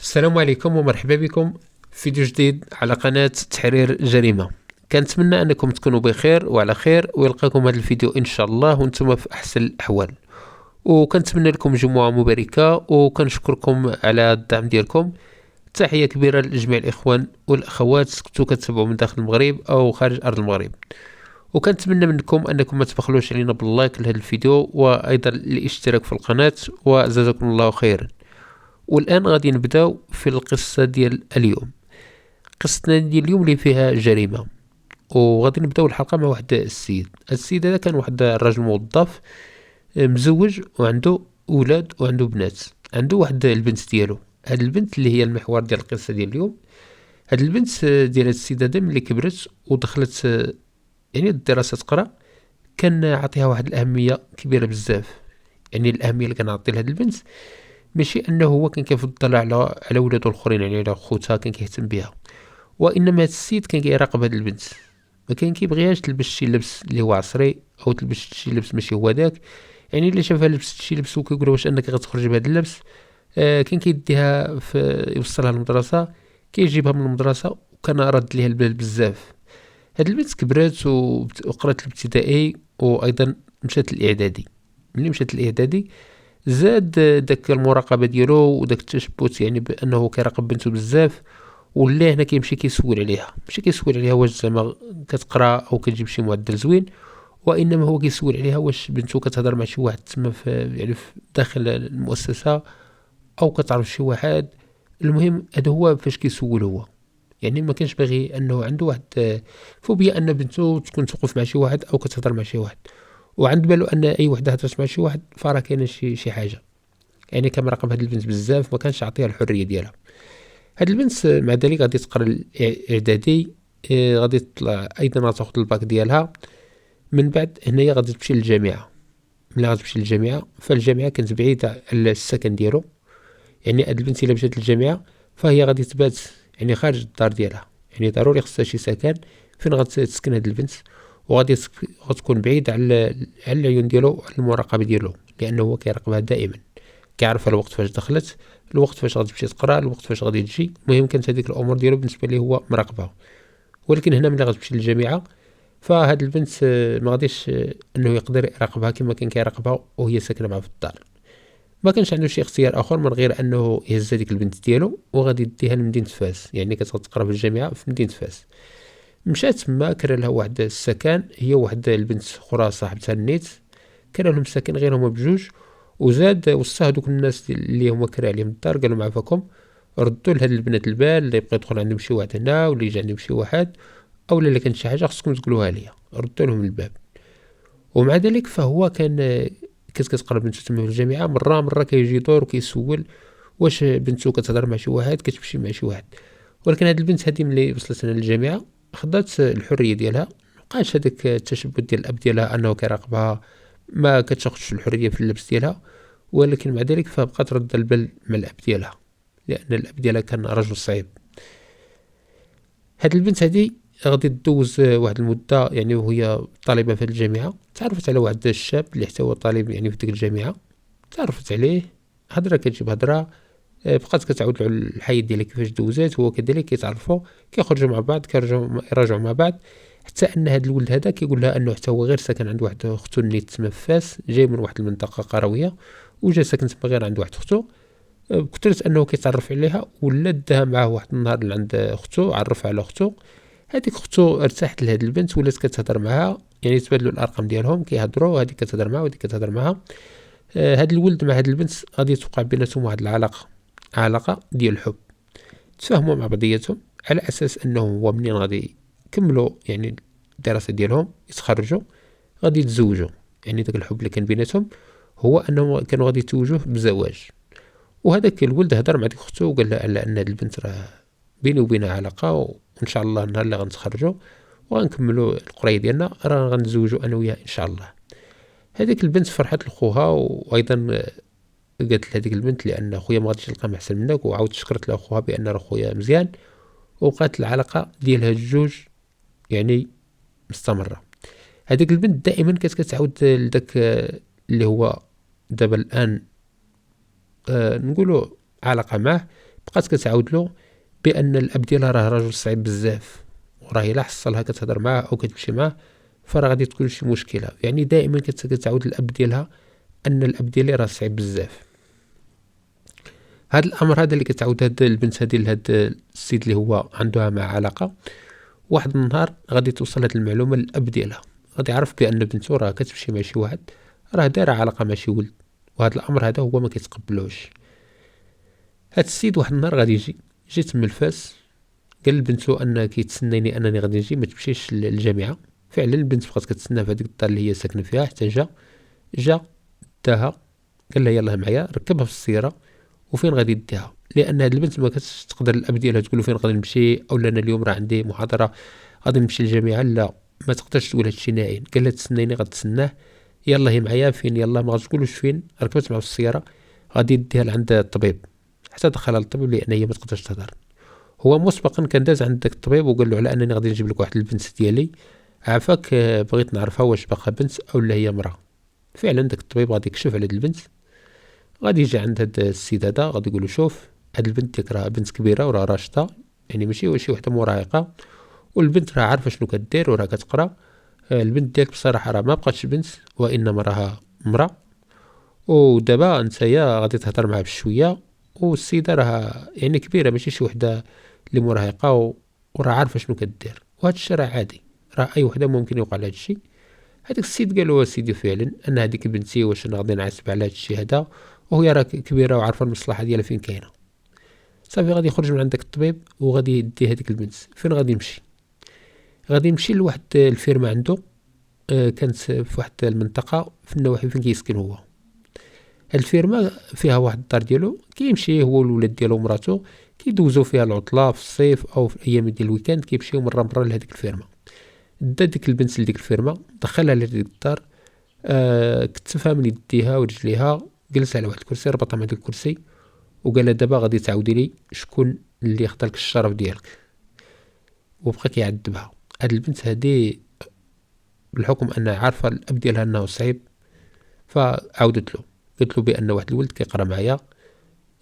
السلام عليكم ومرحبا بكم في فيديو جديد على قناة تحرير جريمة. كنتمنى أنكم تكونوا بخير وعلى خير ويلقاكم هذا الفيديو إن شاء الله وانتم في أحسن الأحوال، وكنتمنى لكم جمعة مباركة وكنشكركم على الدعم ديالكم. تحية كبيرة لجميع الإخوان والأخوات كنتو كتابعوا من داخل المغرب أو خارج أرض المغرب، وكنتمنى منكم أنكم ما تبخلوش علينا باللايك لهذا الفيديو وأيضا الاشتراك في القناة، وجزاكم الله خيرا. والآن غادي نبداو في القصة ديال اليوم. قصتنا ديال اليوم اللي فيها جريمة، وغادي نبداو الحلقة مع واحد السيد هذا كان واحد الرجل موظف مزوج وعنده أولاد وعنده بنات. عنده واحد البنت ديالو، هاد البنت اللي هي المحور ديال القصة ديال اليوم. هاد البنت ديال هاد السيد هذا ملي كبرت ودخلت يعني الدراسة تقرا، كان عطيها واحد الأهمية كبيرة بزاف. يعني الأهمية اللي كنعطي لهاد البنت ماشي انه هو كان كيفضل على ولادو الاخرين، يعني على خوتها كان كيهتم بها، وانما هذا السيد كان كيراقب هذه البنت. ما كان كيبغيهاش تلبس شي لبس اللي هو عصري او تلبس شي لبس ماشي هو داك. يعني الا شافها لبست شي لبس وكيقول واش انك غتخرج بهذا اللبس، كان كيديها يوصلها للمدرسه، كيجيبها من المدرسه، وكان رد ليها البال بزاف. هاد البنت كبرات وقرات الابتدائي وايضا مشات الاعدادي. ملي مشات الاعدادي زاد داك المراقبه ديالو وداك التشبت، يعني بانه كيراقب بنته بزاف. ولا هنا كيمشي كيسول عليها، ماشي كيسول عليها واش زعما كتقرا او كتجيب شي معدل زوين، وانما هو كيسول عليها واش بنته كتهضر مع شي واحد تما في يعني في داخل المؤسسه او كتعرف شي واحد. المهم هذا هو فاش كيسول هو، يعني ما كانش باغي انه عنده واحد فوبيا ان بنته تكون توقف مع شي واحد او كتهضر مع شي واحد، وعند بالو ان اي وحده هضرت مع شي واحد فراه كاينه شي حاجه. يعني كان مراقب هاد البنت بزاف، ما كانش عطيها الحريه ديالها. هاد البنت مع ذلك غادي تقرا الاعدادي، غادي تطلع ايضا تاخذ الباك ديالها. من بعد هنايا غادي تمشي للجامعه. ملي غادي تمشي للجامعه فالجامعه كانت بعيده على السكن ديالو. يعني هاد البنت الا مشات للجامعه فهي غادي تبات يعني خارج الدار ديالها، يعني ضروري خصها شي سكن فين غتسكن هاد البنت، وغادي غتكون بعيد على العيون ديالو وعلى المراقبه ديالو، لانه هو كيراقبها دائما، كيعرف الوقت فاش دخلت، الوقت فاش غادي تمشي تقرا، الوقت فاش غادي تجي. المهم كانت هذيك الامور ديالو بالنسبه ليه هو مراقبها. ولكن هنا ملي غتمشي للجامعه فهاد البنت ما غاديش انه يقدر يراقبها كما كان كيراقبها وهي ساكنه معه في الدار. ما كانش عنده شي اختيار اخر من غير انه يهز هذيك البنت ديالو وغادي يديها لمدينه فاس، يعني كتقرا في الجامعه في مدينه فاس. مشات تما كرا لها واحد السكن، هي واحد البنت اخرى صاحبتها النيت، كرا لهم ساكن غير هما بجوج. وزاد وصاه دوك الناس اللي هما كرا عليهم الدار، قال لهم عافاكم ردوا لهاد البنات البال، اللي يبقى يدخل عندهم شي واحد هنا ولا يجي عندهم شي واحد او لا كانت شي حاجه خصكم تقولوها ليا، ردوا لهم الباب. ومع ذلك فهو كان كتقرا بنته تما في الجامعه، مره كيجي يدور وكيسول واش بنته كتهضر مع شي واحد كتمشي مع شي واحد. ولكن هاد البنت هادي ملي وصلت للجامعه خدات الحريه ديالها، مبقاش هذاك التشبت ديال الاب ديالها انه كيراقبها، ما كتاخذش الحريه في اللبس ديالها. ولكن مع ذلك فبقات رد البال مع الاب ديالها، لان الاب ديالها كان رجل صعيب. هاد البنت هادي غادي تدوز واحد المده يعني وهي طالبه في الجامعه، تعرفت على واحد الشاب اللي حتى هو طالب يعني في ديك الجامعه. تعرفت عليه، هضره كتجيب هضره، بقات كتعاود له الحياه ديالها كيفاش دوزات، هو كذلك كيتعرفوا، كيخرجوا مع بعض، كيراجعوا مع بعض. حتى ان هذا الولد هذا كيقول لها انه حتى هو غير ساكن عند واحد اختو نيت تما في فاس، جاي من واحد المنطقه قرويه وجا ساكن تما غير عند واحد اختو. بكثرة انه كيتعرف عليها ولا داها معاه واحد النهار لعند اختو، عرفها على اختو. هذيك اختو ارتاحت لهاد البنت ولات كتهضر معها، يعني تبادلوا الارقام ديالهم كيهضروا، هذيك كتهضر معها وهذيك كتهضر معها. هاد الولد مع هاد البنت غادي توقع بيناتهم واحد علاقه ديال الحب. تفاهموا مع بعضياتهم على اساس انه هو منين غادي يكملوا يعني الدراسه ديالهم يتخرجوا غادي يتزوجوا. يعني داك الحب اللي كان بيناتهم هو انهم كانوا غادي يتزوجوا بزواج. وهذاك الولد هضر مع ديك اختو وقال لها على ان هاد البنت راه بيني وبينها علاقه، وان شاء الله النهار اللي غنتخرجوا وغنكملوا القرايه ديالنا راه غنتزوجوا انا وياها ان شاء الله. هذيك البنت فرحت لخوها، وايضا قالت لهذيك البنت لان خويا ما غاديش يلقى احسن منك، وعاود شكرت لاخوها بان راه خويا مزيان. وبقات العلاقه ديال هاد الجوج يعني مستمره. هذيك البنت دائما كانت كتعاود لذاك اللي هو دابا الان نقولوا علاقه معه، بقات كتعاود له بان الاب ديالها راه رجل صعيب بزاف، وراه الا حصلها كتهضر معاه او كتمشي معاه فراه غادي تكون شي مشكله. يعني دائما كتعاود الاب ديالها ان الاب ديالي راه صعيب بزاف. هذا الامر هذا اللي كتعاود هاد البنت هذه لهاد السيد اللي هو عندها مع علاقه، واحد النهار غادي توصل هاد المعلومه للاب ديالها، غادي يعرف بان بنته راه كتمشي مع شي واحد راه دايره علاقه مع شي ولد، وهذا الامر هذا هو ما كيتقبلوش. هاد السيد واحد النهار غادي يجي تم الفاس، قال لبنته ان كيتسناني انني غادي نجي ما تمشيش للجامعه. فعلا البنت بقات كتسنى في هذيك الدار اللي هي ساكنه فيها حتى جا داها، قال لها يلاه معايا، ركبها في السياره. وفين غادي يديها؟ لان هاد البنت ما كتش تقدر الاب ديالها تقول له فين غادي نمشي، او انا اليوم راه عندي محاضره غادي نمشي للجامعه، لا ما تقدرش تقول هادشي نهائيا. قال لها تسنيني، غتسناه، يلاه هي معايا فين، يلاه ما غاتقولوش فين. ركبت معاه في السياره، غادي يديها لعند الطبيب حتى دخلها للطبيب لان هي ما تقدرش تهضر. هو مسبقا كان داز عند داك الطبيب وقال له على انني غادي نجيب لك واحد البنت ديالي، عافاك بغيت نعرفها واش باقا بنت او لا هي مراه. فعلا داك الطبيب غادي يكشف على هاد البنت، غادي يجي عند هاد السيد هذا غادي يقول له شوف هاد البنت ديك راه بنت كبيره وراه راشده، يعني ماشي شي وحده مراهقه، والبنت راه عارفه شنو كدير وراه كتقرا. البنت ديالك بصراحه راه ما بقاتش بنت وانما راها مراه، ودابا نتايا غادي تهضر معها بشويه، والسيده راه يعني كبيره ماشي شي وحده اللي مراهقه وراه عارفه شنو كدير، وهذا الشيء راه عادي، راه اي وحده ممكن يوقع لها هذا الشيء. هذاك السيد قال له سيدي فعلا ان هذيك بنتي، واش انا غادي نعاتب على هذا الشيء هذا، وهي راه كبيره وعارفه المصلحه ديالها فين كاينه. صافي غادي يخرج من عندك الطبيب وغادي يدي هذيك البنت. فين غادي يمشي؟ غادي يمشي لواحد الفيرما عنده، كانت في واحد المنطقه في النواحي فين كيسكن هو. هاد الفيرما فيها واحد الدار ديالو كيمشي هو والولاد ديالو ومراتو، كيدوزو فيها العطله في الصيف او في الايام ديال الويكاند، كيمشيو مره لهاديك الفيرما. دا ديك البنت لديك الفيرما، دخلها لهاديك الدار، كتفها من يديها ورجليها، جلس على واحد الكرسي، ربطها مع داك الكرسي، وقال لها دابا غادي تعاودي لي شكون اللي خدا لك الشرف ديالك. وبقى كيعذبها. هاد البنت هادي بالحكم انها عارفه الاب ديالها انه صعيب، فعاودت له، قلت له بان واحد الولد كيقرا معايا،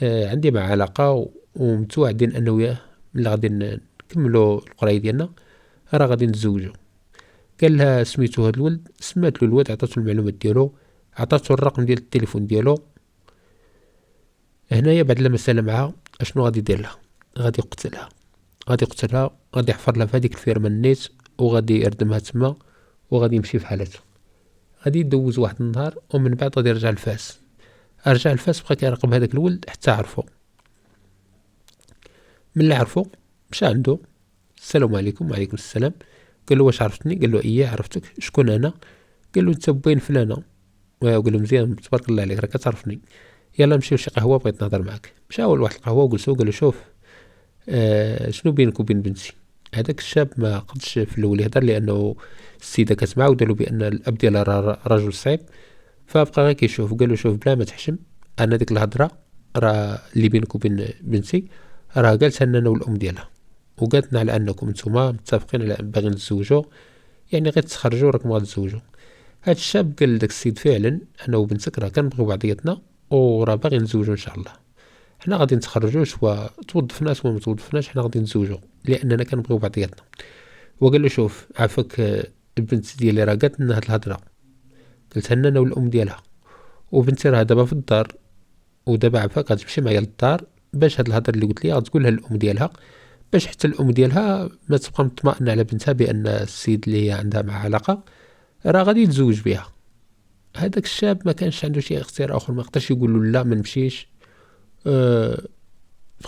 عندي معاه علاقه ومتوعدين انه وياه ملي غادي نكملوا القرايه ديالنا راه غادي نتزوجوا. قال لها سميتو هاد الولد، سمات له الولد، عطاتو المعلومات ديالو، عطاتو الرقم ديال التليفون ديالو. هنايا بعد لما سال معها اشنو غادي يدير لها؟ غادي يقتلها، غادي يحفر لها في هذيك الفيرما النيت، وغادي يردمها تما، وغادي يمشي في حالته. غادي يدوز واحد النهار، ومن بعد غادي يرجع لفاس. بقى كيراقب هذاك الولد حتى عرفو. ملي عرفو مشى عنده، السلام عليكم. وعليكم السلام. قال له واش عرفتني؟ قال له ايه عرفتك. شكون انا؟ قال له انت بوين فلانه. وقال له مزيان تبارك الله عليك راك كتعرفني، يلا نمشيو لشي قهوه بغيت نهضر معاك. مشاو لواحد القهوه وجلسوا. قال له شوف شنو بينك وبين بنتي؟ هذاك الشاب ما قدش في الاول يهضر لانه السيده كتسمع، وداروا بان الاب ديالها رجل صعيب، فبقى غير كيشوف. قال له شوف بلا ما تحشم، انا ديك الهضره راه اللي بينك وبين بنتي راه قالتها انا والام ديالها، وقالتنا على انكم نتوما متفقين على باغيين تزوجوا، يعني غير تخرجوا راكم غتزوجوا. هاد الشاب قال لداك السيد فعلا انا وبنتك راه كنبغيو بعضياتنا وراه باغي نتزوجوا ان شاء الله، حنا غادي نتخرجوا سوا توظفنا سوا ما توظفناش، حنا غادي نتزوجوا لاننا كنبغيو بعضياتنا. وقال له شوف عافاك البنت ديالي راه قالت لنا هاد الهضره، قلتها لنا انا والام ديالها، وبنتي راه دابا في الدار، ودابا عافاك غتمشي معايا للدار باش هاد الهضره اللي قلت لي غتقولها للام ديالها، باش حتى الام ديالها ما تبقى مطمئنه على بنتها بان السيد اللي هي عندها مع علاقه راه غادي يتزوج بها. هذاك الشاب ما كانش عنده شي اختيار اخر، ما قدرش يقول له لا ما نمشيش، بقى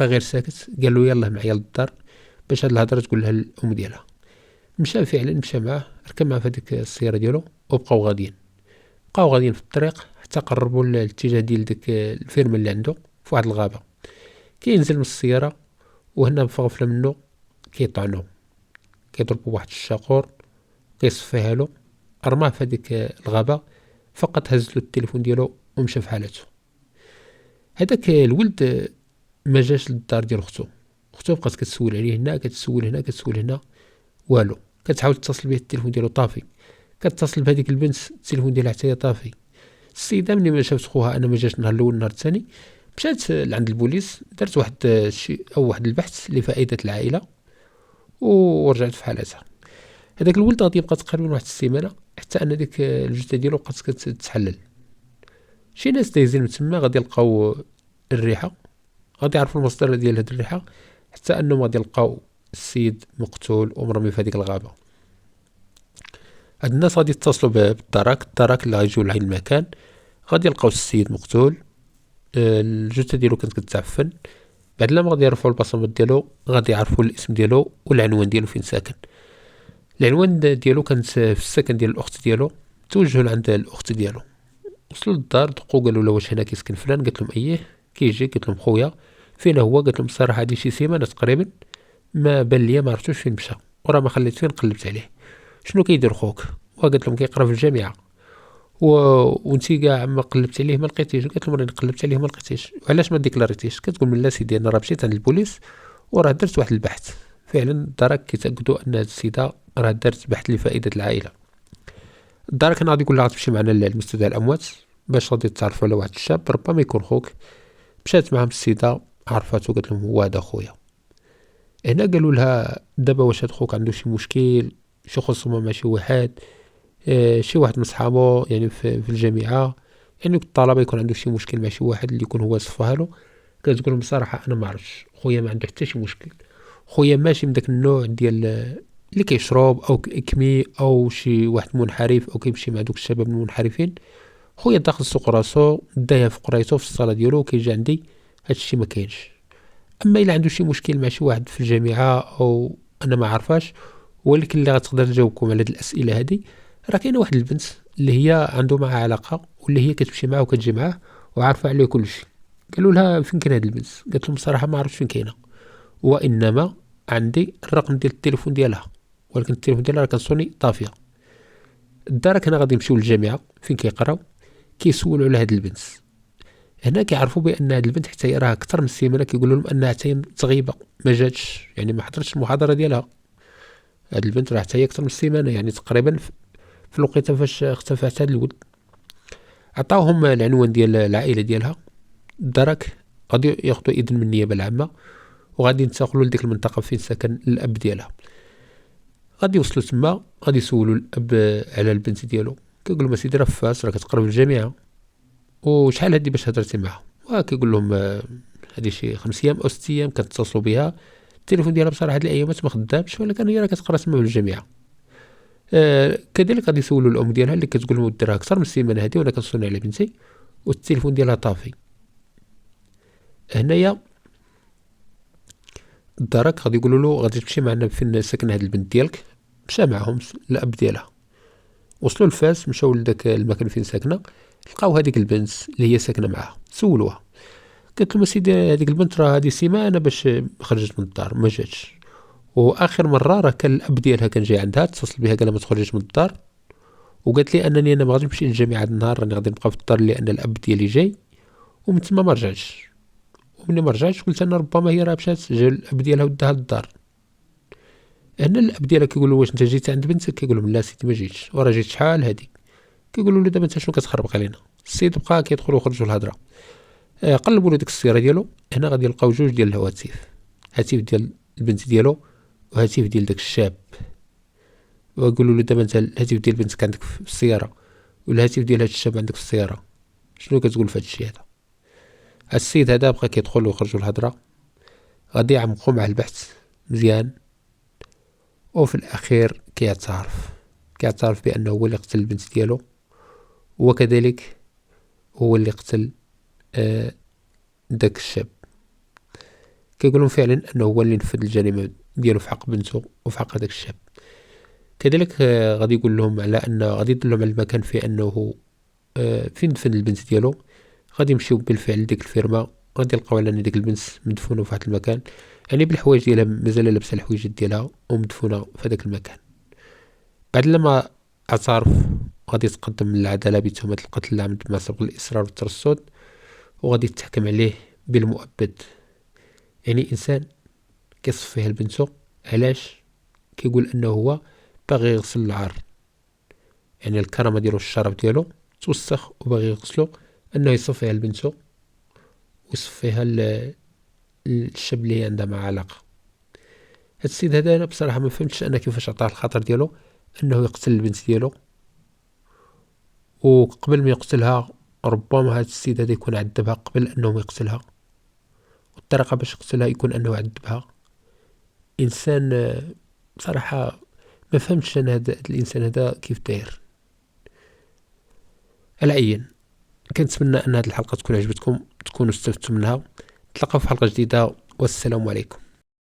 غير ساكت. قال له يلاه معايا للدار باش هاد الهضره تقولها للام ديالها. مشى فعلا، مشى معاه، ركب معاه في هذيك السياره ديالو، وبقاو غاديين في الطريق حتى قربوا الاتجاه ديال ديك الفيرما اللي عنده في واحد الغابه. كينزل من السياره، وهنا بغفله منه كيطعنوه، كيضربوا واحد الشاقور، كيصفيها له، رماه في هذيك الغابه، فقط هز له التليفون ديالو ومشى في حالته. هذاك الولد ما جاش للدار ديال اختو بقات كتسول عليه هنا، كتسول هنا، والو. كتحاول تتصل به التليفون ديالو طافي، كتصل بهذيك البنت التليفون ديالها حتى هي طافي. السيده ملي ما شافت خوها انا ما جاش النهار الاول النهار الثاني، مشات لعند البوليس، دارت واحد الشيء او واحد البحث لفائده العائله ورجعت في حالتها. هذاك الولد غادي يبقى تقريبا واحد السيمانه حتى ان ديك الجثه ديالو بقات كتحلل. شي ناس دايزين من تما غادي يلقاو الريحه، غادي يعرفوا المصدر ديال هاد الريحه، حتى انهم غادي يلقاو السيد مقتول ومرمي في هذيك الغابه. هاد الناس غادي يتصلوا بالدرك اللي غيجيو لهاد المكان، غادي يلقاو السيد مقتول. الجثه ديالو كانت كتعفن. بعد لما غادي يرفعوا البصمات ديالو غادي يعرفوا الاسم ديالو والعنوان ديالو فين ساكن. العنوان ديالو كانت في السكن ديال الاخت ديالو. توجهوا لعند الاخت ديالو، وصلوا للدار، دقوا قالوا له واش هنا كيسكن فلان، قالت لهم اييه كيجي. قالت لهم خويا فين هو؟ قالت لهم الصراحه هذه شي سيمانه تقريبا ما بان ليا، ما عرفتوش فين مشى، وراه ما خليت فين قلبت عليه. شنو كيدير خوك؟ وقالت لهم كيقرا في الجامعه. وانتي كاع ما قلبت عليه ما لقيتيش؟ قالت لهم راني قلبت عليه ما لقيتيش. وعلاش ما ديكلاريتيش؟ كتقول من لا سيدي انا راه مشيت عند البوليس وراه درت واحد البحث. فعلا الدرك كيتاكدوا ان هاد السيده راه دارت بحث لفائده العائله. الدرك كان غادي يقول لها غتمشي معنا لمستودع الاموات باش غادي تعرفوا على واحد الشاب ربما يكون خوك. مشات معهم السيده، عرفاتو، قالت لهم هو هذا خويا. هنا قالوا لها دابا واش هاد خوك عنده شي مشكل، شي خصومه مع شي واحد، شي واحد من صحابو يعني في الجامعه، يعني الطلبه يكون عنده شي مشكل مع شي واحد اللي يكون هو صفاها له. كتقول لهم بصراحه انا ما عرفتش، خويا ما عنده حتى شي مشكل. خويا ماشي من داك النوع ديال اللي كيشرب او كيكمي او شي واحد منحرف او كيمشي مع دوك الشباب المنحرفين. خويا داخل السوق راسو، دايها في قرايتو في الصاله ديالو وكيجي عندي. هادشي ما كاينش. اما الا عنده شي مشكل مع شي واحد في الجامعه او انا ما عارفاش، ولكن اللي غتقدر تجاوبكم على هاد الاسئله هادي، راه كاينه واحد البنت اللي هي عنده معها علاقه واللي هي كتمشي معاه وكتجي معاه وعارفه عليه كلشي. قالوا لها فين كاين هاد البنت؟ قالت لهم بصراحه ما عرفتش فين كاينه، وانما عندي الرقم ديال التليفون ديالها، ولكن التليفون ديالها راه كنصوني طافيه. الدار هنا غادي يمشيو للجامعه فين كيقراو، كيسولوا على هاد البنت. هنا كيعرفوا بان هاد البنت حتى هي راه اكثر من سيمانه كيقولوا لهم انها حتى هي تغيبه، ما جاتش، يعني ما حضرتش المحاضره ديالها. هاد البنت راه حتى هي اكثر من سيمانه، يعني تقريبا في الوقيته فاش اختفت هاد الولد. عطاوهم العنوان ديال العائله ديالها. الدرك غادي ياخذوا اذن من النيابه العامه وغادي ينتقلوا لديك المنطقه فين سكن الاب ديالها. غادي يوصلوا تما، غادي يسولوا الاب على البنت ديالو. كيقول لهم اسيدي راه فاس، راه كتقرا في الجامعه، وشحال هادي باش هضرتي معها؟ وكيقول لهم هادي شي 5 ايام او 6 ايام كتتصلوا بها. التليفون ديالها بصراحه هاد الايامات ما خدامش، ولكن هي راه كتقرا تما في الجامعه. كذلك غادي يسولوا الام ديالها اللي كتقول لهم ديرها اكثر من السيمانه هادي وانا كنصوني على بنتي والتليفون ديالها طافي. هنايا الدرك غادي يقولوا له غادي تمشي معنا فين ساكن هاد البنت ديالك. مشى معهم الاب ديالها، وصلوا لفاس، مشاو لذاك المكان فين ساكنه، لقاو هذيك البنت اللي هي ساكنه معاها. سولوها، قالت لهم سيدي هذيك البنت راه هذه سيمانه باش خرجت من الدار ما جاتش، واخر مره راه كان الاب ديالها كان جاي عندها، اتصل بها قال لها ما تخرجيش من الدار، وقالت لي انني انا ما غاديش نمشي للجامعه هذا النهار، راني غادي نبقى في الدار لان الاب ديالي جاي. ومن تما ما رجعتش. ومني ما رجعتش قلت انا ربما هي راه مشات جا الاب ديالها وداها للدار. هنا الاب ديالها كيقول له واش انت جيت عند بنتك؟ كيقول لهم لا سيدي ما جيتش، وراه جيت شحال هادي. كيقولوا له دابا انت شنو كتخربق علينا؟ السيد بقى كيدخلوا ويخرجوا الهضره. قلبوا له ديك السياره ديالو. هنا غادي يلقاو جوج ديال الهواتف، هاتف ديال البنت ديالو وهاتف ديال داك الشاب. ويقولوا له دابا انت الهاتف ديال بنتك عندك في السياره والهاتف ديال هاد الشاب عندك في السياره، شنو كتقول في هاد الشيء هذا؟ السيد هذا بقى كيدخل ويخرجوا الهضره. غادي يعمقوا مع البحث مزيان، وفي الاخير كيعترف بانه هو اللي قتل البنت ديالو، وكذلك هو اللي قتل داك الشاب. كيقولون فعلا انه هو اللي نفذ الجريمه ديالو في حق بنته وفي حق داك الشاب. كذلك غادي يقول لهم على ان غادي يدلهم على المكان في انه فين دفن البنت ديالو. غادي يمشيو بالفعل لديك الفيرما، غادي يلقاو على ان ديك البنت مدفونه في واحد المكان، يعني بالحوايج ديالها، مازال لابسه الحوايج ديالها ومدفونه في هذاك المكان. بعد لما اعترف غادي يتقدم للعداله بتهمه القتل العمد مع سبق الاصرار والترصد، وغادي يتحكم عليه بالمؤبد. يعني انسان كيصفيها لبنته. علاش؟ كيقول انه هو باغي يغسل العار، يعني الكرامه ديالو الشرف ديالو توسخ وباغي يغسلو، انه يصفيها لبنته ويصفيها الشاب اللي هي عندها معاه علاقة. هاد السيد هذا انا بصراحة ما فهمتش انا كيفاش عطاه الخاطر ديالو انه يقتل البنت ديالو، وقبل ما يقتلها ربما هاد السيد هذا يكون عذبها قبل انه يقتلها، والطريقة باش يقتلها يكون انه عذبها. انسان بصراحة ما فهمتش انا هذا الانسان هذا كيف داير. على اي كنتمنى ان هذه الحلقة تكون عجبتكم، تكونوا استفدتوا منها. نتلاقاو في حلقة جديدة، والسلام عليكم.